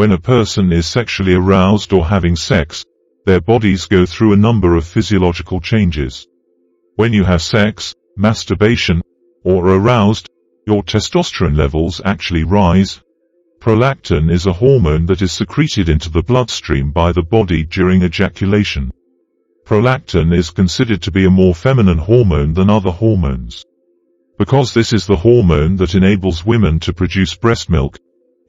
When a person is sexually aroused or having sex, their bodies go through a number of physiological changes. When you have sex, masturbation, or are aroused, your testosterone levels actually rise. Prolactin is a hormone that is secreted into the bloodstream by the body during ejaculation. Prolactin is considered to be a more feminine hormone than other hormones. Because this is the hormone that enables women to produce breast milk,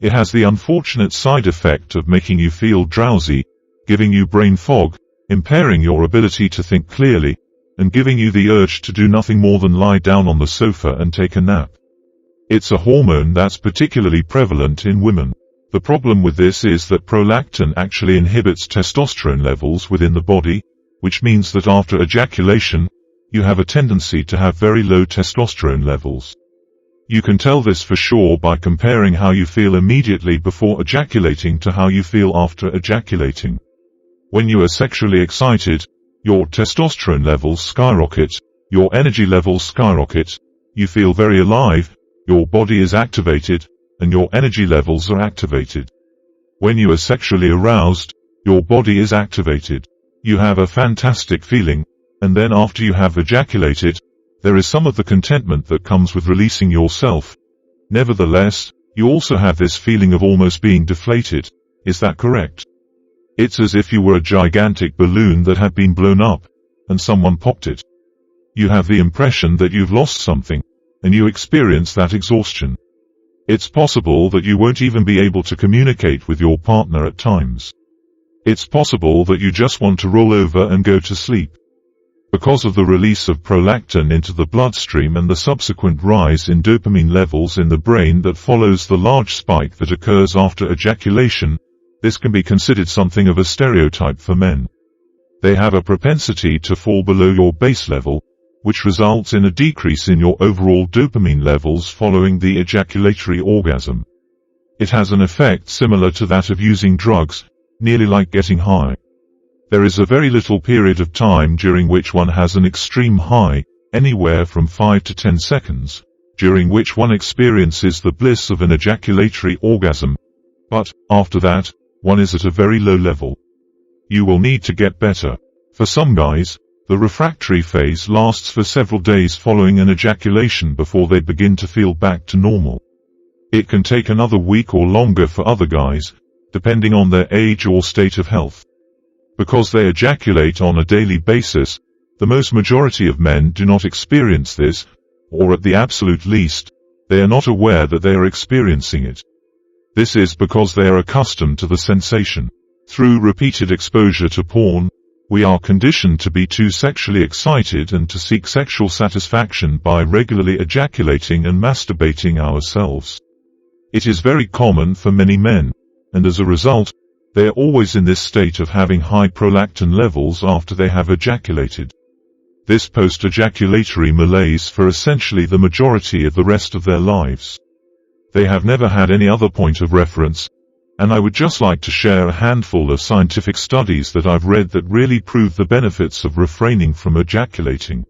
it has the unfortunate side effect of making you feel drowsy, giving you brain fog, impairing your ability to think clearly, and giving you the urge to do nothing more than lie down on the sofa and take a nap. It's a hormone that's particularly prevalent in women. The problem with this is that prolactin actually inhibits testosterone levels within the body, which means that after ejaculation, you have a tendency to have very low testosterone levels. You can tell this for sure by comparing how you feel immediately before ejaculating to how you feel after ejaculating. When you are sexually excited, your testosterone levels skyrocket, your energy levels skyrocket, you feel very alive, your body is activated, and your energy levels are activated. When you are sexually aroused, your body is activated. You have a fantastic feeling, and then after you have ejaculated, there is some of the contentment that comes with releasing yourself. Nevertheless, you also have this feeling of almost being deflated. Is that correct? It's as if you were a gigantic balloon that had been blown up, and someone popped it. You have the impression that you've lost something, and you experience that exhaustion. It's possible that you won't even be able to communicate with your partner at times. It's possible that you just want to roll over and go to sleep. Because of the release of prolactin into the bloodstream and the subsequent rise in dopamine levels in the brain that follows the large spike that occurs after ejaculation, this can be considered something of a stereotype for men. They have a propensity to fall below your base level, which results in a decrease in your overall dopamine levels following the ejaculatory orgasm. It has an effect similar to that of using drugs, nearly like getting high. There is a very little period of time during which one has an extreme high, anywhere from 5 to 10 seconds, during which one experiences the bliss of an ejaculatory orgasm. But, after that, one is at a very low level. You will need to get better. For some guys, the refractory phase lasts for several days following an ejaculation before they begin to feel back to normal. It can take another week or longer for other guys, depending on their age or state of health. Because they ejaculate on a daily basis, the most majority of men do not experience this, or at the absolute least, they are not aware that they are experiencing it. This is because they are accustomed to the sensation. Through repeated exposure to porn, we are conditioned to be too sexually excited and to seek sexual satisfaction by regularly ejaculating and masturbating ourselves. It is very common for many men, and as a result, they are always in this state of having high prolactin levels after they have ejaculated. This post-ejaculatory malaise for essentially the majority of the rest of their lives. They have never had any other point of reference, and I would just like to share a handful of scientific studies that I've read that really prove the benefits of refraining from ejaculating.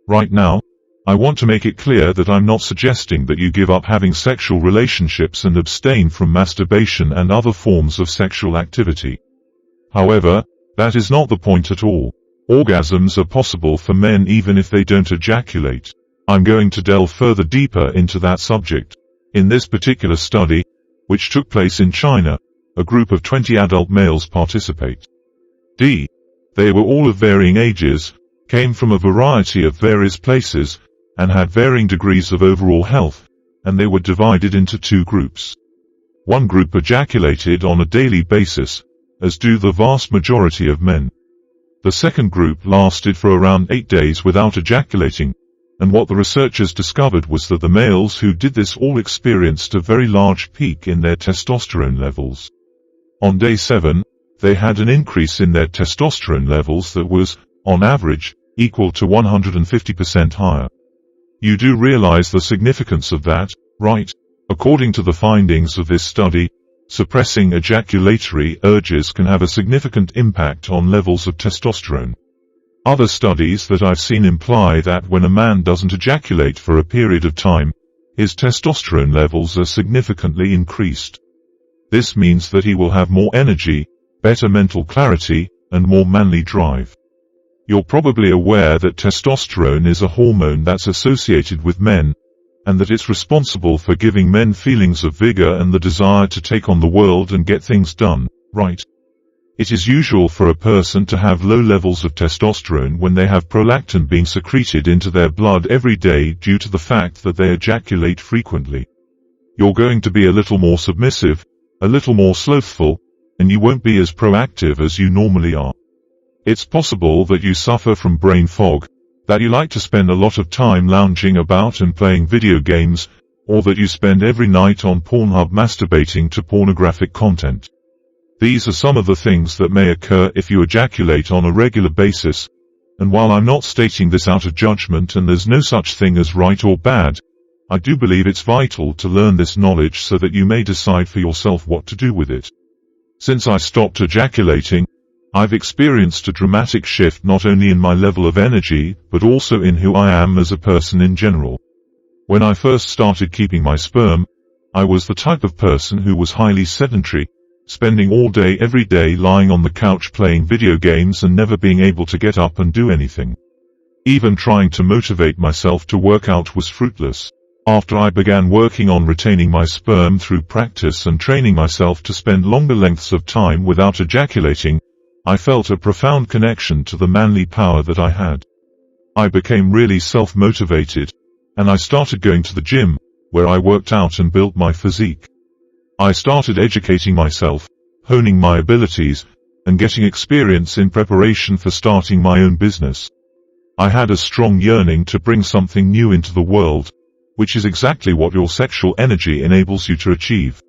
Right now, I want to make it clear that I'm not suggesting that you give up having sexual relationships and abstain from masturbation and other forms of sexual activity. However, that is not the point at all. Orgasms are possible for men even if they don't ejaculate. I'm going to delve further deeper into that subject. In this particular study, which took place in China, a group of 20 adult males participate. They were all of varying ages, came from a variety of various places, and had varying degrees of overall health, and they were divided into two groups. One group ejaculated on a daily basis, as do the vast majority of men. The second group lasted for around 8 days without ejaculating, and what the researchers discovered was that the males who did this all experienced a very large peak in their testosterone levels. On day 7, they had an increase in their testosterone levels that was, on average, equal to 150% higher. You do realize the significance of that, right? According to the findings of this study, suppressing ejaculatory urges can have a significant impact on levels of testosterone. Other studies that I've seen imply that when a man doesn't ejaculate for a period of time, his testosterone levels are significantly increased. This means that he will have more energy, better mental clarity, and more manly drive. You're probably aware that testosterone is a hormone that's associated with men, and that it's responsible for giving men feelings of vigor and the desire to take on the world and get things done, right? It is usual for a person to have low levels of testosterone when they have prolactin being secreted into their blood every day due to the fact that they ejaculate frequently. You're going to be a little more submissive, a little more slothful, and you won't be as proactive as you normally are. It's possible that you suffer from brain fog, that you like to spend a lot of time lounging about and playing video games, or that you spend every night on Pornhub masturbating to pornographic content. These are some of the things that may occur if you ejaculate on a regular basis, and while I'm not stating this out of judgment and there's no such thing as right or bad, I do believe it's vital to learn this knowledge so that you may decide for yourself what to do with it. Since I stopped ejaculating, I've experienced a dramatic shift not only in my level of energy, but also in who I am as a person in general. When I first started keeping my sperm, I was the type of person who was highly sedentary, spending all day every day lying on the couch playing video games and never being able to get up and do anything. Even trying to motivate myself to work out was fruitless. After I began working on retaining my sperm through practice and training myself to spend longer lengths of time without ejaculating, I felt a profound connection to the manly power that I had. I became really self-motivated, and I started going to the gym, where I worked out and built my physique. I started educating myself, honing my abilities, and getting experience in preparation for starting my own business. I had a strong yearning to bring something new into the world, which is exactly what your sexual energy enables you to achieve.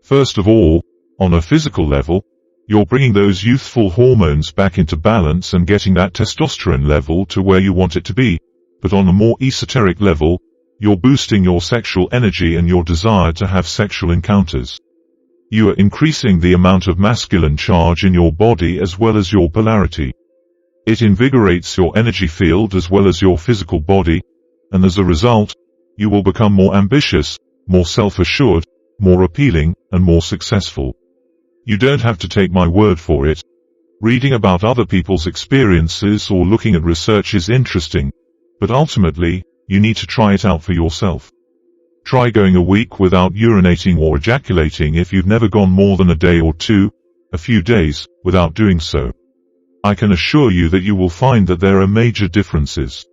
First of all, on a physical level, you're bringing those youthful hormones back into balance and getting that testosterone level to where you want it to be, but on a more esoteric level, you're boosting your sexual energy and your desire to have sexual encounters. You are increasing the amount of masculine charge in your body as well as your polarity. It invigorates your energy field as well as your physical body, and as a result, you will become more ambitious, more self-assured, more appealing, and more successful. You don't have to take my word for it. Reading about other people's experiences or looking at research is interesting, but ultimately, you need to try it out for yourself. Try going a week without urinating or ejaculating if you've never gone more than a day or two, a few days, without doing so. I can assure you that you will find that there are major differences.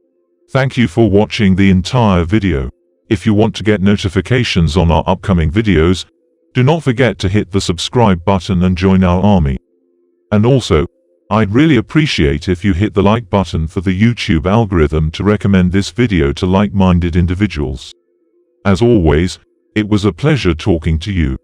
Thank you for watching the entire video. If you want to get notifications on our upcoming videos, do not forget to hit the subscribe button and join our army. And also, I'd really appreciate if you hit the like button for the YouTube algorithm to recommend this video to like-minded individuals. As always, it was a pleasure talking to you.